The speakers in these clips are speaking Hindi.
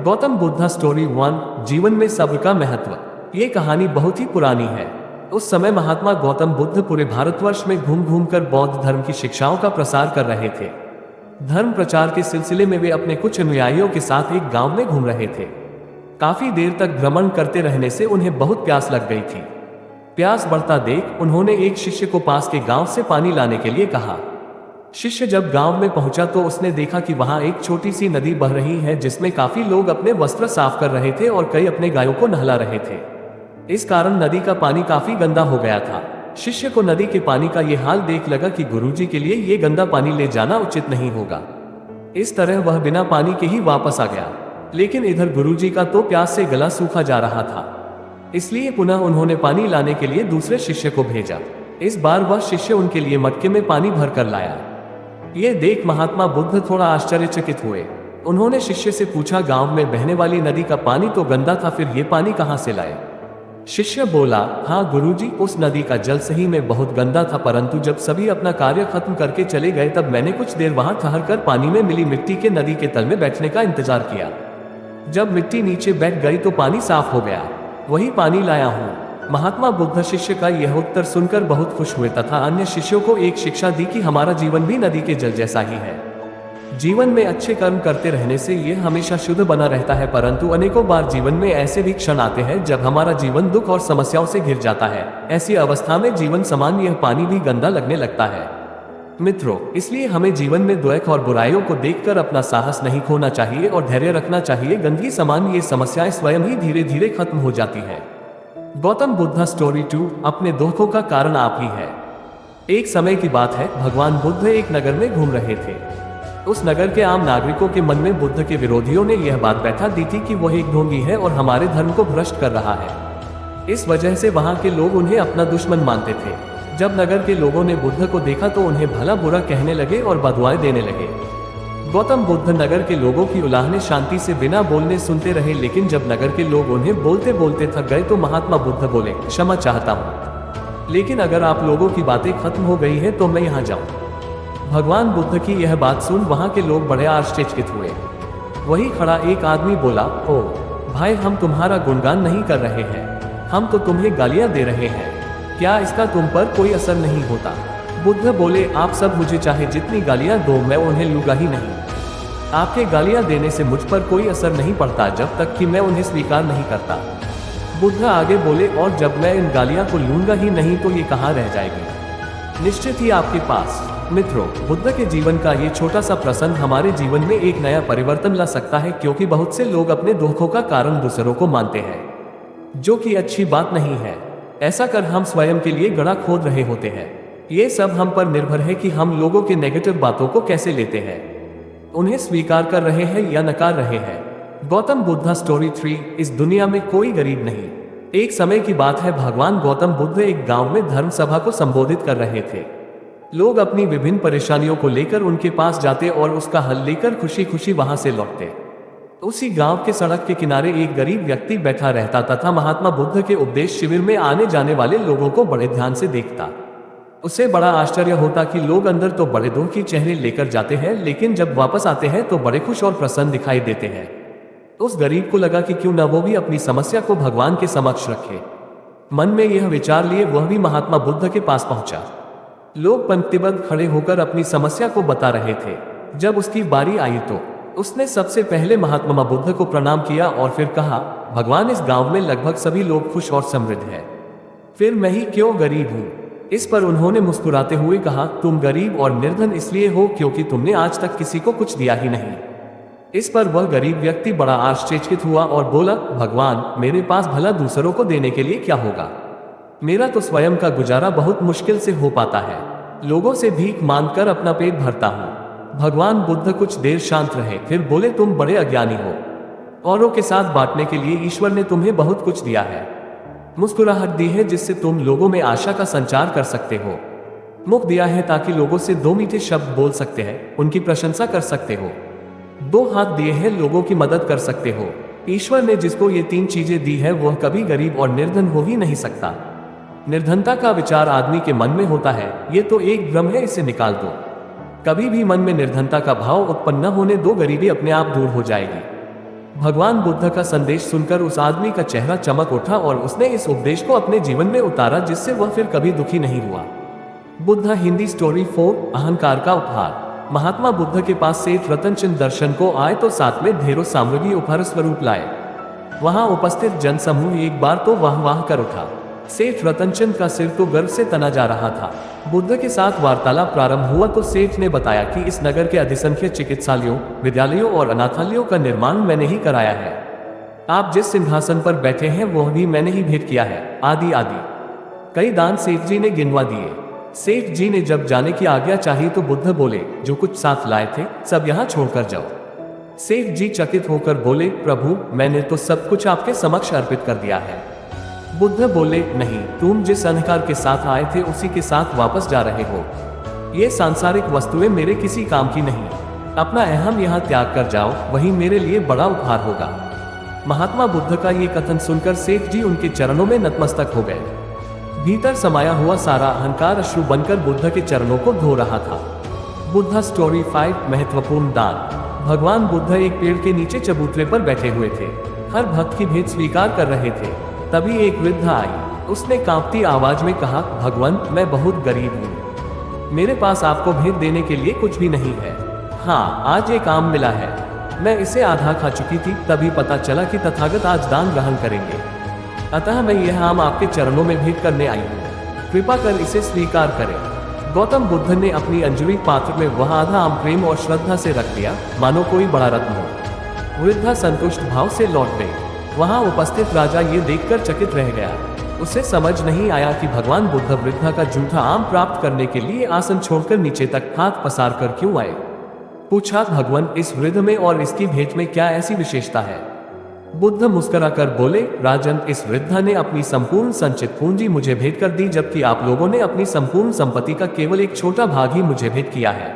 गौतम बुद्धा स्टोरी 1, जीवन में सब्र का महत्व। ये कहानी बहुत ही पुरानी है। उस समय महात्मा गौतम बुद्ध पूरे भारतवर्ष में घूम घूम कर बौद्ध धर्म की शिक्षाओं का प्रसार कर रहे थे। धर्म प्रचार के सिलसिले में वे अपने कुछ अनुयायियों के साथ एक गांव में घूम रहे थे। काफी देर तक भ्रमण करते रहने से उन्हें बहुत प्यास लग गई थी। प्यास बढ़ता देख उन्होंने एक शिष्य को पास के गांव से पानी लाने के लिए कहा। शिष्य जब गांव में पहुंचा तो उसने देखा कि वहां एक छोटी सी नदी बह रही है, जिसमें काफी लोग अपने वस्त्र साफ कर रहे थे और कई अपने गायों को नहला रहे थे। इस कारण नदी का पानी काफी गंदा हो गया था। शिष्य को नदी के पानी का ये हाल देख लगा कि गुरुजी के लिए ये गंदा पानी ले जाना उचित नहीं होगा। इस तरह वह बिना पानी के ही वापस आ गया। लेकिन इधर गुरुजी का तो प्यास से गला सूखा जा रहा था, इसलिए पुनः उन्होंने पानी लाने के लिए दूसरे शिष्य को भेजा। इस बार वह शिष्य उनके लिए मटके में पानी भर कर लाया। ये देख महात्मा बुद्ध थोड़ा आश्चर्यचकित हुए। उन्होंने शिष्य से पूछा, गांव में बहने वाली नदी का पानी तो गंदा था, फिर ये पानी कहां से लाए? शिष्य बोला, हाँ गुरुजी, उस नदी का जल सही में बहुत गंदा था, परंतु जब सभी अपना कार्य खत्म करके चले गए तब मैंने कुछ देर वहां ठहर कर पानी में मिली मिट्टी के नदी के तल में बैठने का इंतजार किया। जब मिट्टी नीचे बैठ गई तो पानी साफ हो गया, वही पानी लाया हूँ। महात्मा बुद्ध शिष्य का यह उत्तर सुनकर बहुत खुश हुए तथा अन्य शिष्यों को एक शिक्षा दी कि हमारा जीवन भी नदी के जल जैसा ही है। जीवन में अच्छे कर्म करते रहने से यह हमेशा शुद्ध बना रहता है, परंतु अनेकों बार जीवन में ऐसे भी क्षण आते हैं जब हमारा जीवन दुख और समस्याओं से घिर जाता है। ऐसी अवस्था में जीवन समान यह पानी भी गंदा लगने लगता है। मित्रों, इसलिए हमें जीवन में द्वैत और बुराइयों को देखकर अपना साहस नहीं खोना चाहिए और धैर्य रखना चाहिए। गंदगी समान ये समस्याएं स्वयं ही धीरे धीरे खत्म हो जाती है। गौतम बुद्धा स्टोरी 2, अपने दुखों का कारण आप ही है। एक समय की बात है, भगवान बुद्ध एक नगर में घूम रहे थे। उस नगर के आम नागरिकों के मन में बुद्ध के विरोधियों ने यह बात बैठा दी थी कि वह एक ढोंगी है और हमारे धर्म को भ्रष्ट कर रहा है। इस वजह से वहां के लोग उन्हें अपना दुश्मन मानते थे। जब नगर के लोगों ने बुद्ध को देखा तो उन्हें भला बुरा कहने लगे और बदुआएं देने लगे। गौतम बुद्ध नगर के लोगों की उलाहने शांति से बिना बोलने सुनते रहे, लेकिन जब नगर के लोग उन्हें बोलते बोलते थक गए तो महात्मा बुद्ध बोले, क्षमा चाहता हूँ, लेकिन अगर आप लोगों की बातें खत्म हो गई है तो मैं यहाँ जाऊँ। भगवान बुद्ध की यह बात सुन वहां के लोग बड़े आश्चर्यचकित हुए। वही खड़ा एक आदमी बोला, ओ भाई, हम तुम्हारा गुणगान नहीं कर रहे हैं, हम तो तुम्हें गालियां दे रहे हैं। क्या इसका तुम पर कोई असर नहीं होता? बुद्ध बोले, आप सब मुझे चाहे जितनी गालियां दो, मैं उन्हें लूंगा ही नहीं। आपके गालियां देने से मुझ पर कोई असर नहीं पड़ता जब तक कि मैं उन्हें स्वीकार नहीं करता। बुद्ध आगे बोले, और जब मैं इन गालियां को लूंगा ही नहीं तो ये कहाँ रह जाएगी? निश्चित ही आपके पास। मित्रों, बुद्ध के जीवन का ये छोटा सा प्रसंग हमारे जीवन में एक नया परिवर्तन ला सकता है, क्योंकि बहुत से लोग अपने दुखों का कारण दूसरों को मानते हैं, जो कि अच्छी बात नहीं है। ऐसा कर हम स्वयं के लिए गड्ढा खोद रहे होते हैं। ये सब हम पर निर्भर है कि हम लोगों के नेगेटिव बातों को कैसे लेते हैं, उन्हें स्वीकार कर रहे हैं या नकार रहे हैं। गौतम बुद्धा स्टोरी 3, इस दुनिया में कोई गरीब नहीं। एक समय की बात है, भगवान गौतम बुद्ध एक गांव में धर्म सभा को संबोधित कर रहे थे। लोग अपनी विभिन्न परेशानियों को लेकर उनके पास जाते और उसका हल लेकर खुशी खुशी वहां से लौटते। उसी गांव के सड़क के किनारे एक गरीब व्यक्ति बैठा रहता तथा महात्मा बुद्ध के उपदेश शिविर में आने जाने वाले लोगों को बड़े ध्यान से देखता। उसे बड़ा आश्चर्य होता कि लोग अंदर तो बड़े दुखी चेहरे लेकर जाते हैं, लेकिन जब वापस आते हैं तो बड़े खुश और प्रसन्न दिखाई देते हैं। उस गरीब को लगा कि क्यों न वो भी अपनी समस्या को भगवान के समक्ष रखे। मन में यह विचार लिए वह भी महात्मा बुद्ध के पास पहुंचा। लोग पंक्तिबद्ध खड़े होकर अपनी समस्या को बता रहे थे। जब उसकी बारी आई तो उसने सबसे पहले महात्मा बुद्ध को प्रणाम किया और फिर कहा, भगवान, इस गांव में लगभग सभी लोग खुश और समृद्ध हैं, फिर मैं ही क्यों गरीब हूँ? इस पर उन्होंने मुस्कुराते हुए कहा, तुम गरीब और निर्धन इसलिए हो क्योंकि तुमने आज तक किसी को कुछ दिया ही नहीं। इस पर वह गरीब व्यक्ति बड़ा आश्चर्यचकित हुआ और बोला, भगवान, मेरे पास भला दूसरों को देने के लिए क्या होगा? मेरा तो स्वयं का गुजारा बहुत मुश्किल से हो पाता है। लोगों से भीख मांगकर अपना पेट भरता हूँ। भगवान बुद्ध कुछ देर शांत रहे, फिर बोले, तुम बड़े अज्ञानी हो। औरों के साथ बांटने के लिए ईश्वर ने तुम्हें बहुत कुछ दिया है। मुस्कुराहट दी है जिससे तुम लोगों में आशा का संचार कर सकते हो। मुख दिया है ताकि लोगों से दो मीठे शब्द बोल सकते हैं, उनकी प्रशंसा कर सकते हो। दो हाथ दिए हैं, लोगों की मदद कर सकते हो। ईश्वर ने जिसको ये 3 चीजें दी है वह कभी गरीब और निर्धन हो ही नहीं सकता। निर्धनता का विचार आदमी के मन में होता है, ये तो एक भ्रम है, इसे निकाल दो। कभी भी मन में निर्धनता का भाव उत्पन्न न होने दो, गरीबी अपने आप दूर हो जाएगी। भगवान बुद्ध का संदेश सुनकर उस आदमी का चेहरा चमक उठा और उसने इस उपदेश को अपने जीवन में उतारा, जिससे वह फिर कभी दुखी नहीं हुआ। बुद्ध हिंदी स्टोरी 4 अहंकार का उपहार। महात्मा बुद्ध के पास सेठ रतनचंद दर्शन को आए तो साथ में ढेरों सामग्री उपहार स्वरूप लाए। वहां उपस्थित जनसमूह एक बार तो वाह वाह कर उठा। सेठ रतनचंद का सिर तो गर्व से तना जा रहा था। बुद्ध के साथ वार्तालाप प्रारंभ हुआ तो सेठ ने बताया कि इस नगर के अधिसंख्य चिकित्सालयों, विद्यालयों और अनाथालयों का निर्माण मैंने ही कराया है। आप जिस सिंहासन पर बैठे हैं वह भी मैंने ही भेंट किया है, आदि आदि कई दान सेठ जी ने गिनवा दिए। सेठ जी ने जब जाने की आज्ञा चाही तो बुद्ध बोले, जो कुछ साथ लाए थे सब यहाँ छोड़कर जाओ। सेठ जी चकित होकर बोले, प्रभु मैंने तो सब कुछ आपके समक्ष अर्पित कर दिया है। बुद्ध बोले, नहीं, तुम जिस अहंकार के साथ आए थे उसी के साथ वापस जा रहे हो। ये सांसारिक वस्तुएं मेरे किसी काम की नहीं। अपना अहम यहाँ त्याग कर जाओ, वही मेरे लिए बड़ा उपहार होगा। महात्मा बुद्ध का ये कथन सुनकर सेठ जी उनके चरणों में नतमस्तक हो गए। भीतर समाया हुआ सारा अहंकार अश्रु बनकर बुद्ध के चरणों को धो रहा था। बुद्ध स्टोरी 5 महत्वपूर्ण दान। भगवान बुद्ध एक पेड़ के नीचे चबूतरे पर बैठे हुए थे। हर भक्त की भेंट स्वीकार कर रहे थे। तभी एक वृद्ध आई। उसने कांपती आवाज में कहा, भगवान मैं बहुत गरीब हूँ, मेरे पास आपको भेंट देने के लिए कुछ भी नहीं है। हाँ, आज एक आम मिला है, मैं इसे आधा खा चुकी थी, तभी पता चला कि तथागत आज दान ग्रहण करेंगे, अतः मैं यह आम आपके चरणों में भेंट करने आई हूँ, कृपा कर इसे स्वीकार करें। गौतम बुद्ध ने अपनी अंजलि पात्र में वह आधा आम प्रेम और श्रद्धा से रख दिया, मानो कोई बड़ा रत्न हो। वृद्धा संतुष्ट भाव से लौट गई। वहां उपस्थित राजा ये देखकर चकित रह गया। उसे समझ नहीं आया कि भगवान बुद्ध वृद्धा का जूठा आम प्राप्त करने के लिए आसन छोड़कर नीचे तक हाथ पसार कर क्यों आए। पूछा, भगवान इस वृद्ध में और इसकी भेंट में क्या ऐसी विशेषता है। बुद्ध मुस्कुराकर बोले, राजन इस वृद्धा ने अपनी संपूर्ण संचित पूंजी मुझे भेंट कर दी, जबकि आप लोगों ने अपनी संपूर्ण संपत्ति का केवल एक छोटा भाग ही मुझे भेंट किया है।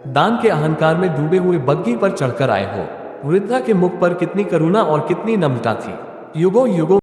दान के अहंकार में डूबे हुए बग्घी पर चढ़कर आए हो। वृद्धा के मुख पर कितनी करुणा और कितनी नम्रता थी। युगों युगों